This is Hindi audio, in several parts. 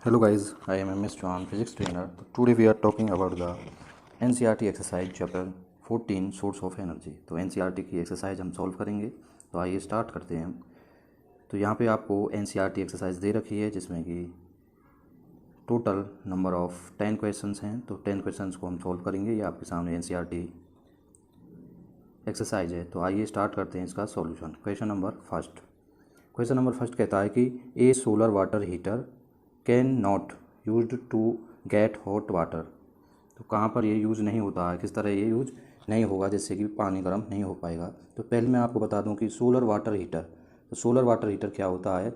Hello guys, I am MS Chauhan, physics trainer. Today we are talking about the NCERT exercise chapter 14 source of energy। तो NCERT की एक्सरसाइज हम सॉल्व करेंगे। तो आइए स्टार्ट करते हैं। तो यहाँ पे आपको NCERT एक्सरसाइज दे रखी है जिसमें कि टोटल नंबर ऑफ 10 क्वेश्चंस हैं। तो 10 क्वेश्चंस को हम सॉल्व करेंगे। ये आपके सामने NCERT एक्सरसाइज है। तो आइए स्टार्ट करते हैं इसका सॉल्यूशन। क्वेश्चन नंबर फर्स्ट कहता है कि a solar water heater can not used to get hot water. तो कहाँ पर ये यूज़ नहीं होता है, किस तरह ये यूज़ नहीं होगा जिससे कि पानी गर्म नहीं हो पाएगा। तो पहले मैं आपको बता दूं कि सोलर वाटर हीटर, तो सोलर वाटर हीटर क्या होता है।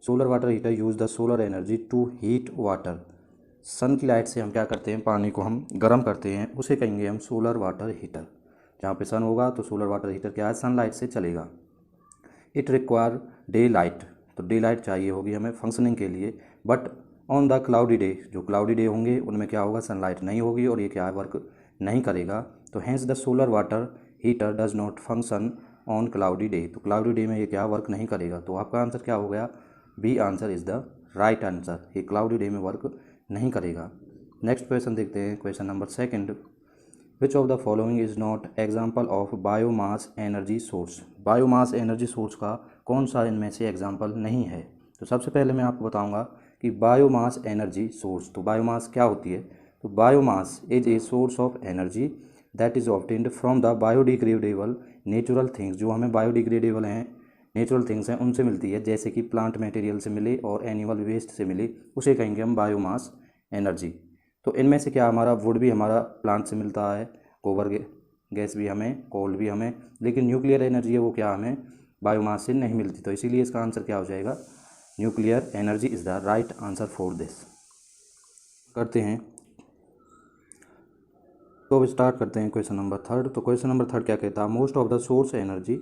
Solar water heater use the solar energy to heat water. Sun की लाइट से हम क्या करते हैं, पानी को हम गर्म करते हैं, उसे कहेंगे हम सोलर वाटर हीटर। जहाँ पे सन होगा तो सोलर वाटर हीटर क्या है, सनलाइट से चलेगा। इट रिक्वायर डे लाइट, तो डे लाइट चाहिए होगी हमें फंक्शनिंग के लिए। But on the cloudy day, जो क्लाउडी डे होंगे उनमें क्या होगा, सनलाइट नहीं होगी और ये क्या है, वर्क नहीं करेगा। तो hence the solar water heater does not function on cloudy day. तो क्लाउडी डे में ये क्या वर्क नहीं करेगा। तो आपका आंसर क्या हो गया, B answer is the right answer. ये क्लाउडी डे में वर्क नहीं करेगा। नेक्स्ट क्वेश्चन देखते हैं, question number second. Which of the following is not example of biomass energy source. Biomass energy source का कौन सा इनमें से एग्जाम्पल नहीं है। तो सबसे पहले मैं आपको बताऊंगा कि बायोमास एनर्जी सोर्स, तो बायोमास क्या होती है। तो biomass is a source of energy that is obtained from the biodegradable natural things. जो हमें बायोडिग्रेडेबल हैं, नेचुरल थिंग्स हैं, उनसे मिलती है, जैसे कि प्लांट मटेरियल से मिले और एनिमल वेस्ट से मिले, उसे कहेंगे हम बायोमास एनर्जी। तो इनमें से क्या, हमारा वुड भी हमारा प्लांट से मिलता है, गोबर गैस भी हमें, कोल भी हमें, लेकिन न्यूक्लियर एनर्जी है वो क्या हमें बायोमास से नहीं मिलती। तो इसीलिए इसका आंसर क्या हो जाएगा, nuclear energy is the right answer for this. करते हैं, तो अब स्टार्ट करते हैं क्वेश्चन नंबर थर्ड। तो क्वेश्चन नंबर थर्ड क्या कहता है, most of the source energy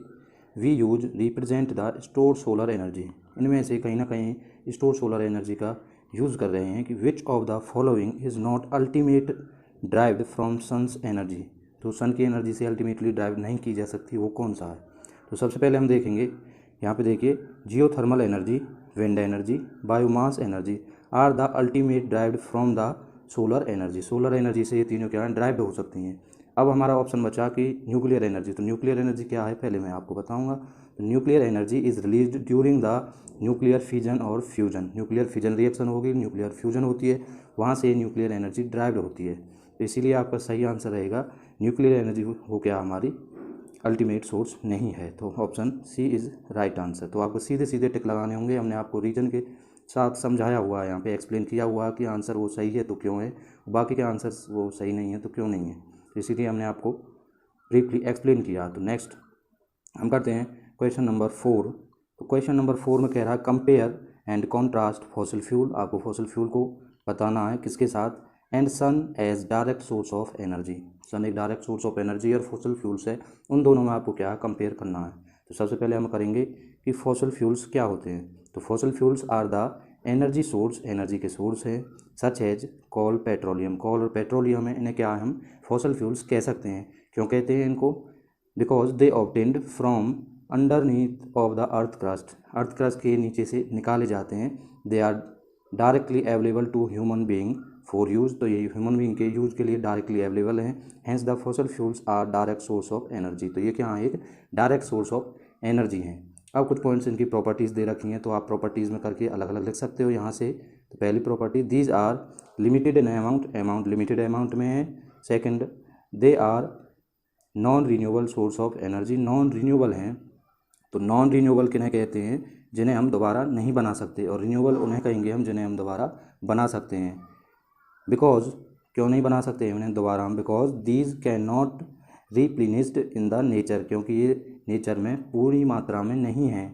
we use represent the store solar energy. इनमें से कहीं ना कहीं स्टोर सोलर एनर्जी का यूज़ कर रहे हैं कि which of the following is not ultimate derived from sun's energy. तो सन की एनर्जी से अल्टीमेटली ड्राइव नहीं की जा सकती, वो कौन सा है। तो सबसे पहले हम देखेंगे, यहाँ पे देखिए, geothermal energy, wind energy, biomass energy are the ultimate derived from the solar energy. Solar energy से ये तीनों क्या है, ड्राइव हो सकती हैं। अब हमारा ऑप्शन बचा कि न्यूक्लियर एनर्जी। तो न्यूक्लियर एनर्जी क्या है, पहले मैं आपको बताऊंगा। तो nuclear energy is released during the nuclear fission और फ्यूजन। न्यूक्लियर फिजन रिएक्शन होगी, न्यूक्लियर फ्यूजन होती है, वहाँ से न्यूक्लियर एनर्जी ड्राइव होती है। तो इसीलिए आपका सही आंसर रहेगा न्यूक्लियर एनर्जी हो क्या हमारी अल्टीमेट सोर्स नहीं है। तो option C is right answer. तो आपको सीधे सीधे टिक लगाने होंगे। हमने आपको रीजन के साथ समझाया हुआ है, यहाँ पे एक्सप्लेन किया हुआ है कि आंसर वो सही है तो क्यों है, बाकी के आंसर्स वो सही नहीं है तो क्यों नहीं है। तो इसीलिए हमने आपको ब्रीफली एक्सप्लेन किया। तो नेक्स्ट हम करते हैं क्वेश्चन नंबर फोर। तो क्वेश्चन नंबर फोर में कह रहा है compare and contrast fossil fuel. आपको फॉसिल फ्यूल को बताना है किसके साथ, and sun as direct source of energy. Sun एक डायरेक्ट सोर्स ऑफ एनर्जी और फॉसिल फ्यूल्स है, उन दोनों में आपको क्या कंपेयर करना है। तो सबसे पहले हम करेंगे कि फॉसिल फ्यूल्स क्या होते हैं। तो fossil fuels are the energy source, energy के सोर्स हैं, सच एज कोल, पेट्रोलियम। कोल और पेट्रोलियम है, इन्हें क्या हम फॉसिल फ्यूल्स कह सकते हैं। क्यों कहते हैं इनको, because they obtained from underneath of the earth crust. Earth crust के नीचे से निकाले जाते हैं। They are directly available to human being for use. तो ये ह्यूमन बीइंग के यूज़ के लिए डायरेक्टली अवेलेबल हैं। Hence the fossil fuels are direct source of energy. तो ये क्या है, एक डायरेक्ट सोर्स ऑफ एनर्जी हैं। अब कुछ पॉइंट्स इनकी प्रॉपर्टीज़ दे रखी हैं, तो आप प्रॉपर्टीज़ में करके अलग अलग लिख सकते हो यहाँ से। तो पहली property, these are limited in amount, amount limited amount में है। Second, they are non renewable source of energy, non renewable हैं। तो नॉन रीन्यूएबल किन्हें कहते हैं, जिन्हें हम दोबारा नहीं बना सकते, और रीन्यूएबल उन्हें कहेंगे हम जिन्हें हम दोबारा बना सकते हैं। बिकॉज, क्यों नहीं बना सकते हैं उन्हें दोबारा हम, because these can not replenished in the nature, क्योंकि ये नेचर में पूरी मात्रा में नहीं है।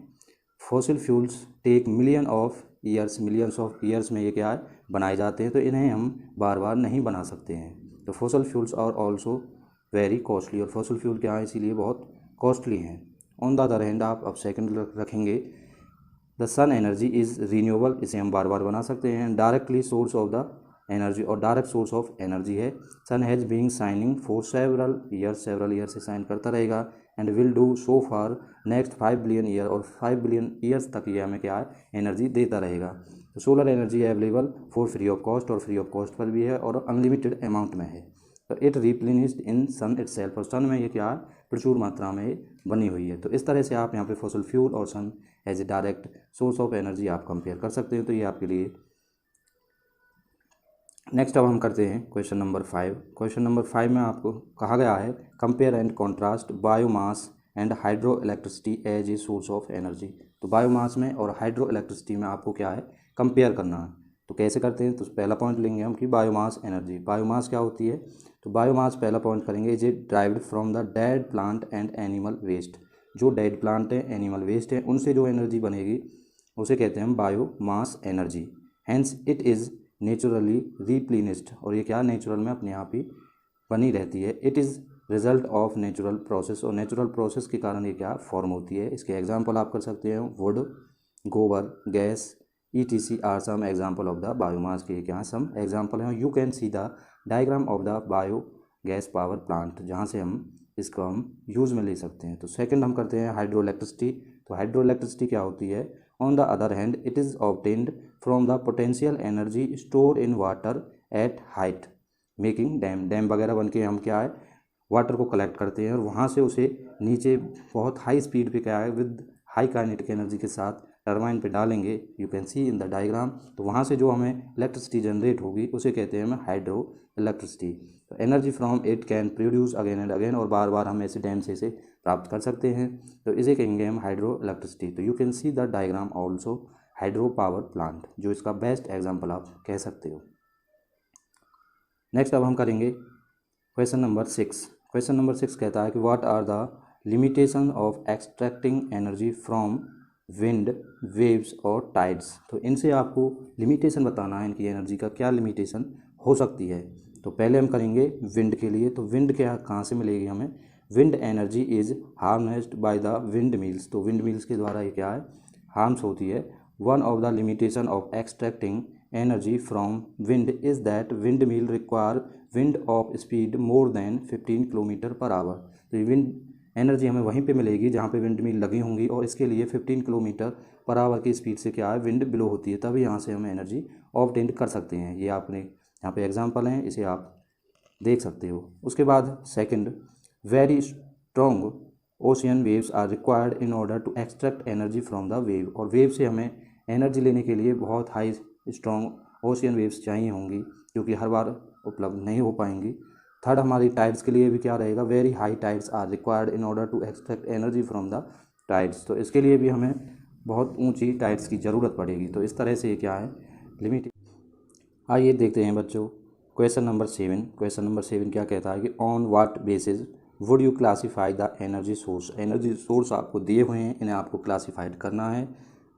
Fossil fuels take million of years, millions of years में ये क्या है, बनाए जाते हैं, तो इन्हें हम बार बार नहीं बना सकते हैं। तो fossil fuels are also very costly, और फॉसिल फ्यूल क्या है, इसीलिए बहुत कॉस्टली हैं। ऑन द अदर हैंड आप अब सेकंड रखेंगे, the sun energy is renewable, इसे हम बार बार बना सकते हैं। Directly source of the energy, और डायरेक्ट सोर्स ऑफ एनर्जी है। Sun has being shining for several year से शाइन करता रहेगा, and will do so for next 5 billion year, और 5 बिलियन ईयर्स तक ये हमें क्या है, एनर्जी देता रहेगा। तो solar energy available for free of cost, और फ्री ऑफ कॉस्ट पर भी है और अनलिमिटेड अमाउंट में है। तो it replenished in sun itself, और सन में ये क्या है, प्रचुर मात्रा में बनी हुई है। तो इस तरह से आप यहाँ पे फॉसिल फ्यूल और sun as a direct source of energy आप कंपेयर कर सकते हो। तो ये आपके लिए। नेक्स्ट अब हम करते हैं क्वेश्चन नंबर 5। क्वेश्चन नंबर 5 में आपको कहा गया है compare and contrast biomass and hydro electricity as a source of energy. तो बायोमास में और हाइड्रो इलेक्ट्रिसिटी में आपको क्या है, कंपेयर करना है। तो कैसे करते हैं, तो पहला पॉइंट लेंगे हम कि बायोमास एनर्जी। बायोमास क्या होती है, तो बायोमास पहला पॉइंट करेंगे is a derived from the dead plant and animal waste. जो डेड प्लांट है, एनिमल वेस्ट है, उनसे जो एनर्जी बनेगी उसे कहते हैं हम biomass energy. Hence it is naturally replenished, और ये क्या नेचुरल में अपने आप ही बनी रहती है। It is result of natural process, और नेचुरल प्रोसेस के कारण ये क्या फॉर्म होती है। इसके एग्जांपल आप कर सकते हैं वुड, गोबर, gas, ETC are some example of the biomass के क्या सम एग्जांपल हैं। You can see the diagram of the bio gas power plant, जहाँ से हम इसको हम यूज़ में ले सकते हैं। तो सेकंड हम करते हैं हाइड्रो इलेक्ट्रिसिटी। तो हाइड्रो इलेक्ट्रिसिटी क्या होती है, on the other hand it is obtained from the potential energy store in water at height making dam. Dam वगैरह बन के हम क्या है, वाटर को कलेक्ट करते हैं और वहाँ से उसे नीचे बहुत हाई स्पीड पे क्या है, विद हाई काइनेटिक एनर्जी के साथ टरबाइन पे डालेंगे। You can see in the diagram. तो वहाँ से जो हमें इलेक्ट्रिसिटी जनरेट होगी उसे कहते हैं हम हाइड्रो इलेक्ट्रिसिटी। तो energy from it can produce again and again, और बार बार हम ऐसे डैम से इसे प्राप्त कर सकते हैं। तो इसे कहेंगे हम हाइड्रो इलेक्ट्रिसिटी। तो you can see the diagram also hydro power plant, जो इसका बेस्ट एग्जाम्पल आप कह सकते हो। नेक्स्ट अब हम करेंगे क्वेश्चन नंबर 6। क्वेश्चन नंबर 6 कहता है कि what are the limitation of extracting energy from wind, waves और टाइड्स। तो इनसे आपको लिमिटेशन बताना है, इनकी एनर्जी का क्या लिमिटेशन हो सकती है। तो पहले हम करेंगे विंड के लिए। तो विंड क्या कहाँ से मिलेगी हमें, wind energy is harnessed by the wind mills. तो विंड मिल्स के द्वारा ये क्या है, हार्म्स होती है। One of the limitation of extracting energy from wind is that wind mill require wind of speed more than 15 kilometre per hour. तो विंड एनर्जी हमें वहीं पे मिलेगी जहाँ पे विंड मिल लगी होंगी, और इसके लिए 15 किलोमीटर पर आवर की स्पीड से क्या है, विंड ब्लो होती है, तभी यहाँ से हम एनर्जी ऑब्टेन कर सकते हैं। ये आपने यहाँ पे एग्जांपल हैं, इसे आप देख सकते हो। उसके बाद second, very strong ocean waves are required in order to extract energy from the wave. और वेव से हमें एनर्जी लेने के लिए बहुत हाई स्ट्रॉन्ग ओशियन वेव्स चाहिए होंगी, जो कि हर बार उपलब्ध नहीं हो पाएंगी। थर्ड, हमारी टाइड्स के लिए भी क्या रहेगा, very high tides are required in order to extract energy from the tides. तो इसके लिए भी हमें बहुत ऊंची टाइड्स की ज़रूरत पड़ेगी। तो इस तरह से क्या है लिमिट। आइए देखते हैं बच्चों क्वेश्चन नंबर 7। क्वेश्चन नंबर 7 क्या कहता है कि on what basis would you classify the energy source. Energy source आपको दिए हुए हैं, इन्हें आपको क्लासीफाइड करना है।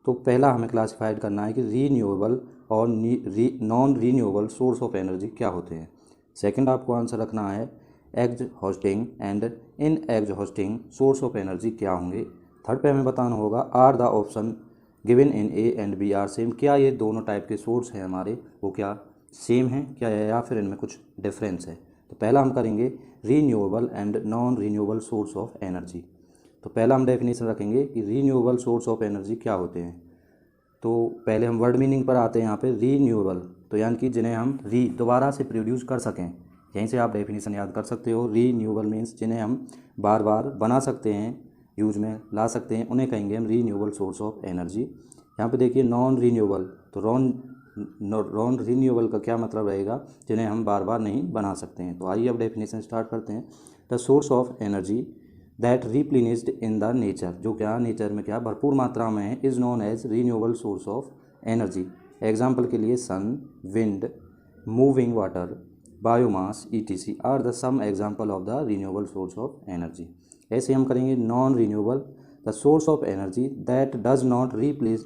तो पहला हमें क्लासीफाइड करना है कि रीन्यूएबल और non renewable source of energy क्या होते हैं। सेकंड, आपको आंसर रखना है exhausting and in exhausting source of energy क्या होंगे। थर्ड पे हमें बताना होगा are the option given in A and B are same. क्या ये दोनों टाइप के सोर्स हैं हमारे, वो क्या सेम हैं क्या, या फिर इनमें कुछ डिफरेंस है। तो पहला हम करेंगे renewable and non renewable source of energy. तो पहला हम डेफिनेशन रखेंगे कि रीन्यूएबल सोर्स ऑफ एनर्जी क्या होते हैं। तो पहले हम वर्ड मीनिंग पर आते हैं यहाँ पे। रीन्यूएबल तो यानी कि जिन्हें हम दोबारा से प्रोड्यूस कर सकें, यहीं से आप डेफिनेशन याद कर सकते हो। रीन्यूएबल मीन्स जिन्हें हम बार बार बना सकते हैं, यूज में ला सकते हैं, उन्हें कहेंगे हम रीन्यूएबल सोर्स ऑफ एनर्जी। यहाँ पे देखिए नॉन रीन्यूएबल, तो नॉन रीन्यूएबल का क्या मतलब रहेगा, जिन्हें हम बार बार नहीं बना सकते हैं। तो आइए अब डेफिनेशन स्टार्ट करते हैं। The source of energy that replenished in the nature, जो क्या नेचर में क्या भरपूर मात्रा में है, is known as renewable source of energy. Example के लिए sun, wind, moving water, biomass, ETC are the some example of the renewable source of energy. ऐसे हम करेंगे non renewable, the source of energy that does not replace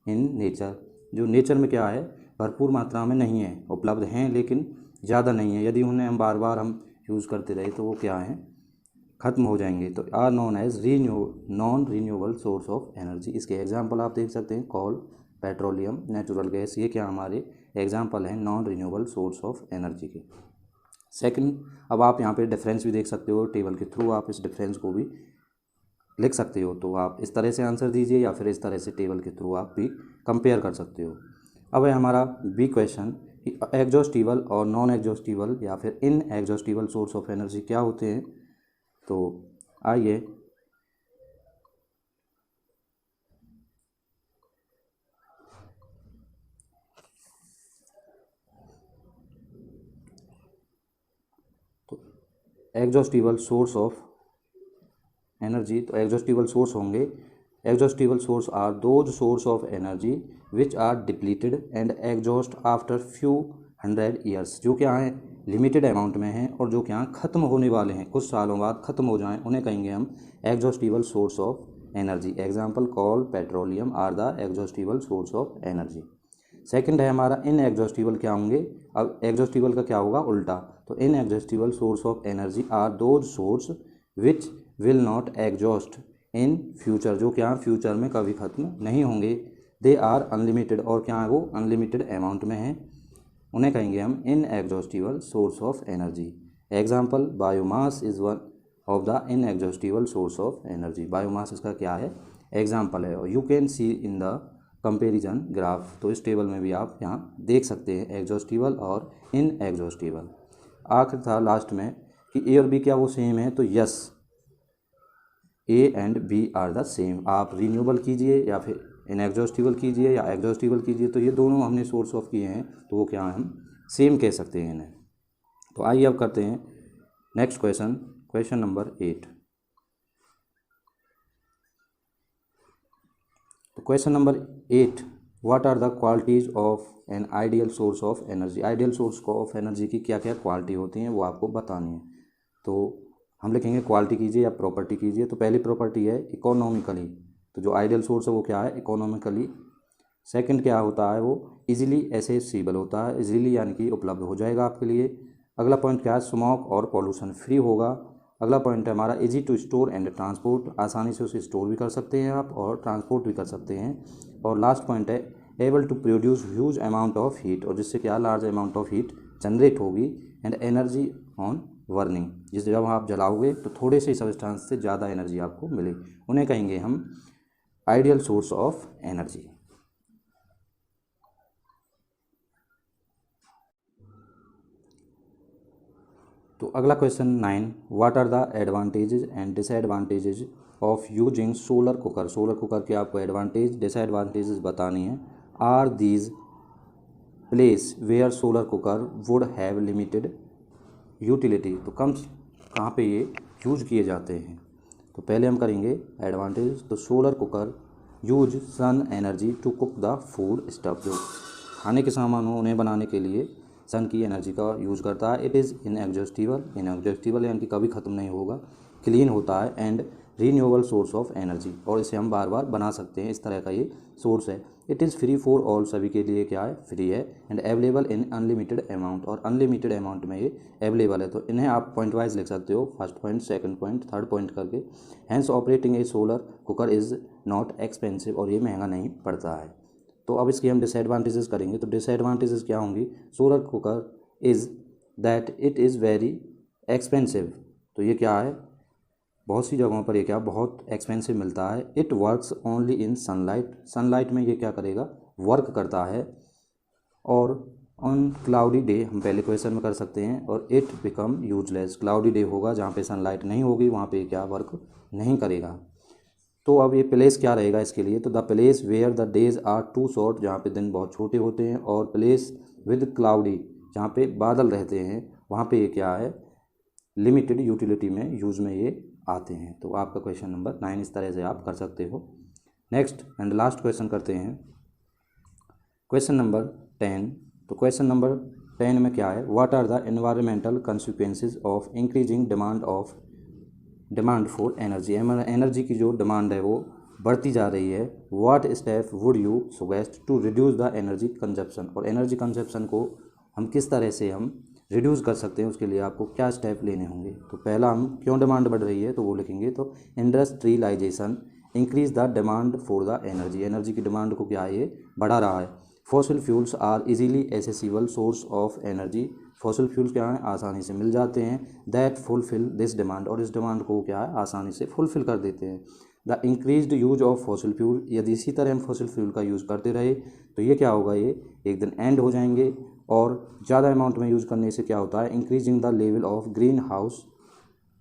in nature, जो नेचर में क्या है भरपूर मात्रा में नहीं है, उपलब्ध हैं लेकिन ज़्यादा नहीं है, यदि उन्हें हम बार बार हम यूज़ करते रहे तो वो क्या हैं, ख़त्म हो जाएंगे। तो are non as non renewable source of energy. इसके एग्जांपल आप देख सकते हैं, कोल, पेट्रोलियम, नेचुरल गैस, ये क्या हमारे एग्जांपल हैं non renewable source of energy के। सेकंड, अब आप यहाँ पे डिफरेंस भी देख सकते हो, टेबल के थ्रू आप इस डिफरेंस को भी लिख सकते हो। तो आप इस तरह से आंसर दीजिए या फिर इस तरह से टेबल के थ्रू आप भी कंपेयर कर सकते हो। अब है हमारा बी क्वेश्चन कि एग्जॉस्टिबल और नॉन एग्जॉस्टिबल या फिर inexhaustible source of energy क्या होते हैं। तो आइए तो एग्जॉस्टिबल सोर्स ऑफ एनर्जी, तो एग्जॉस्टिबल सोर्स होंगे, exhaustible source are those source of energy which are depleted and exhaust after few 100 years, जो क्या हैं लिमिटेड अमाउंट में हैं और जो क्या ख़त्म होने वाले हैं, कुछ सालों बाद ख़त्म हो जाएं, उन्हें कहेंगे हम exhaustible source of energy. Example coal petroleum are the exhaustible source of energy. Second है हमारा इन एग्जॉस्टिबल क्या होंगे। अब एग्जॉस्टिबल का क्या होगा उल्टा, तो inexhaustible source of energy are those source which will not exhaust in future, जो क्या फ्यूचर में कभी ख़त्म नहीं होंगे। दे आर अनलिमिटेड, और क्या है वो अनलिमिटेड अमाउंट में हैं, उन्हें कहेंगे हम inexhaustible source of energy. Example biomass is one of the inexhaustible source of energy. Biomass इसका क्या है एग्जाम्पल है, और you can see in the comparison graph, तो इस टेबल में भी आप यहाँ देख सकते हैं एग्जॉस्टिबल और इन एग्जॉस्टिबल। आखिर था लास्ट में कि ए और बी क्या वो सेम है, तो yes A and B are the same. आप रीन्यूएबल कीजिए या फिर इनएग्जॉस्टिबल कीजिए या एग्जॉस्टिबल कीजिए, तो ये दोनों हमने सोर्स ऑफ किए हैं, तो वो क्या हम सेम कह सकते हैं इन्हें। तो आइए अब करते हैं नेक्स्ट क्वेश्चन, क्वेश्चन नंबर 8। तो question number 8, what are the qualities of an ideal source of energy. Ideal source of energy की क्या क्या क्वालिटी होती हैं वो आपको बतानी है। तो हम लिखेंगे क्वालिटी कीजिए या प्रॉपर्टी कीजिए। तो पहली प्रॉपर्टी है इकोनॉमिकली, तो जो आइडियल सोर्स है वो क्या है इकोनॉमिकली। सेकंड क्या होता है वो इजीली एसेसिबल होता है, इजीली यानी कि उपलब्ध हो जाएगा आपके लिए। अगला पॉइंट क्या है स्मोक और पॉल्यूशन फ्री होगा। अगला पॉइंट है हमारा easy to store and transport, आसानी से उसे स्टोर भी कर सकते हैं आप और ट्रांसपोर्ट भी कर सकते हैं। और लास्ट पॉइंट है able to produce huge amount of heat, और जिससे क्या large amount of heat generate होगी। एंड एनर्जी ऑन वर्निंग, जिस जब आप जलाओगे तो थोड़े से सब्सटेंस से ज़्यादा एनर्जी आपको मिले, उन्हें कहेंगे हम आइडियल सोर्स ऑफ एनर्जी। तो अगला question 9, what are the advantages and disadvantages of using solar cooker. Solar cooker के आपको एडवांटेज डिसएडवांटेजेस बतानी है। Are these place where solar cooker would have limited utility, तो कहाँ पे ये यूज़ किए जाते हैं। तो पहले हम करेंगे एडवांटेज, तो solar cooker use sun energy to cook the food stuff, जो खाने के सामान हो उन्हें बनाने के लिए सन की एनर्जी का यूज़ करता है। इट इज़ इनएग्जॉस्टिबल यानी कि कभी ख़त्म नहीं होगा, क्लीन होता है and renewable source of energy, और इसे हम बार बार बना सकते हैं, इस तरह का ये सोर्स है। It is free for all, सभी के लिए क्या है फ्री है। And available in unlimited amount, और अनलिमिटेड अमाउंट में ये अवेलेबल है। तो इन्हें आप पॉइंट वाइज लिख सकते हो, first point second point third point करके। Hence operating a solar cooker is not expensive, और ये महंगा नहीं पड़ता है। तो अब इसकी हम डिसएडवांटेजेस करेंगे। तो डिसएडवांटेजेस क्या होंगी, solar cooker is that it is very expensive, तो ये क्या है बहुत सी जगहों पर ये क्या बहुत एक्सपेंसिव मिलता है। It works only in sunlight, sunlight में ये क्या करेगा वर्क करता है। और ऑन क्लाउडी डे, हम पहले क्वेश्चन में कर सकते हैं, और it become useless, cloudy day होगा जहाँ पे सनलाइट नहीं होगी वहाँ पे क्या वर्क नहीं करेगा। तो अब ये प्लेस क्या रहेगा इसके लिए, तो the place where the days are too short, जहाँ पे दिन बहुत छोटे होते हैं, और प्लेस विद क्लाउडी, जहाँ पे बादल रहते हैं वहाँ पे ये क्या है लिमिटेड यूटिलिटी में यूज़ में ये आते हैं। तो आपका क्वेश्चन नंबर 9 इस तरह से आप कर सकते हो। नेक्स्ट एंड लास्ट क्वेश्चन करते हैं, क्वेश्चन नंबर 10। तो क्वेश्चन नंबर 10 में क्या है, what are the environmental consequences of increasing demand for energy. Energy की जो डिमांड है वो बढ़ती जा रही है। What step would you suggest to reduce the energy consumption, और एनर्जी कंजप्शन को हम किस तरह से हम रिड्यूस कर सकते हैं, उसके लिए आपको क्या स्टेप लेने होंगे। तो पहला हम क्यों डिमांड बढ़ रही है तो वो लिखेंगे, तो industrialisation increase the demand for the energy, energy की डिमांड को क्या है ये बढ़ा रहा है। Fossil fuels are easily accessible source of energy, fossil fuels क्या हैं आसानी से मिल जाते हैं। दैट फुलफिल दिस डिमांड, और इस डिमांड को क्या है आसानी से फुलफिल कर देते हैं। The increased use of fossil fuel, यदि इसी तरह हम फॉसिल फ्यूल का यूज़ करते रहे तो ये क्या होगा, ये एक दिन एंड हो जाएंगे। और ज़्यादा अमाउंट में यूज़ करने से क्या होता है, increasing the level of green house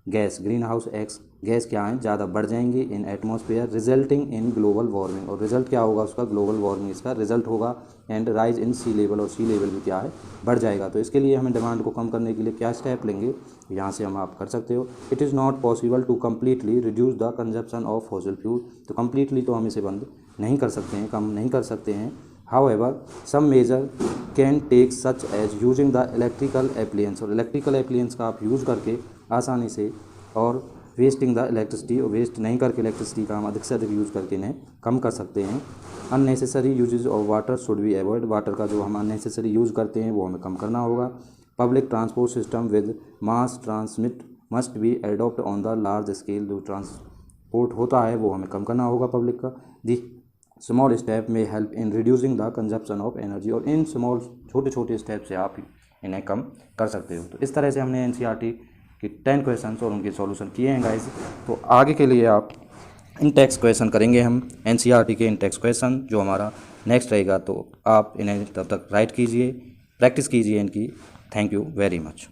gas क्या है, ज़्यादा बढ़ जाएंगी in atmosphere, resulting in global warming, और रिजल्ट क्या होगा उसका, ग्लोबल वार्मिंग इसका रिजल्ट होगा। And rise in sea level, और सी लेवल भी क्या है, बढ़ जाएगा। तो इसके लिए हमें डिमांड को कम करने के लिए क्या स्टेप लेंगे, यहाँ से हम आप कर सकते हो। It is not possible to completely reduce the consumption of fossil fuel, तो कम्प्लीटली तो हम इसे बंद नहीं कर सकते हैं, कम नहीं कर सकते हैं। However some measure can take such as using the electrical appliances, और इलेक्ट्रिकल एप्लियंस का आप यूज़ करके आसानी से, और वेस्टिंग द इलेक्ट्रिसिटी, और वेस्ट नहीं करके इलेक्ट्रिसिटी का हम अधिक से अधिक यूज़ करके इन्हें कम कर सकते हैं। Unnecessary usage of water should be avoid, water का जो हम अननेसेसरी यूज़ करते हैं वो हमें कम करना होगा। Public transport system with mass transmit must be adopt on the large scale, जो ट्रांसपोर्ट होता है वो हमें कम करना होगा पब्लिक का। दी स्मॉल स्टेप में help in reducing the consumption of energy, और इन स्मॉल छोटे छोटे स्टेप से आप इन्हें कम कर सकते हो। तो इस तरह से हमने एनसीईआरटी कि 10 क्वेश्चंस और उनके सॉल्यूशन किए हैं गाइस। तो आगे के लिए आप इन टेक्स्ट क्वेश्चन करेंगे हम, एनसीईआरटी के इन टेक्स्ट क्वेश्चन जो हमारा नेक्स्ट रहेगा। तो आप इन्हें तब तक राइट कीजिए, प्रैक्टिस कीजिए इनकी। Thank you very much.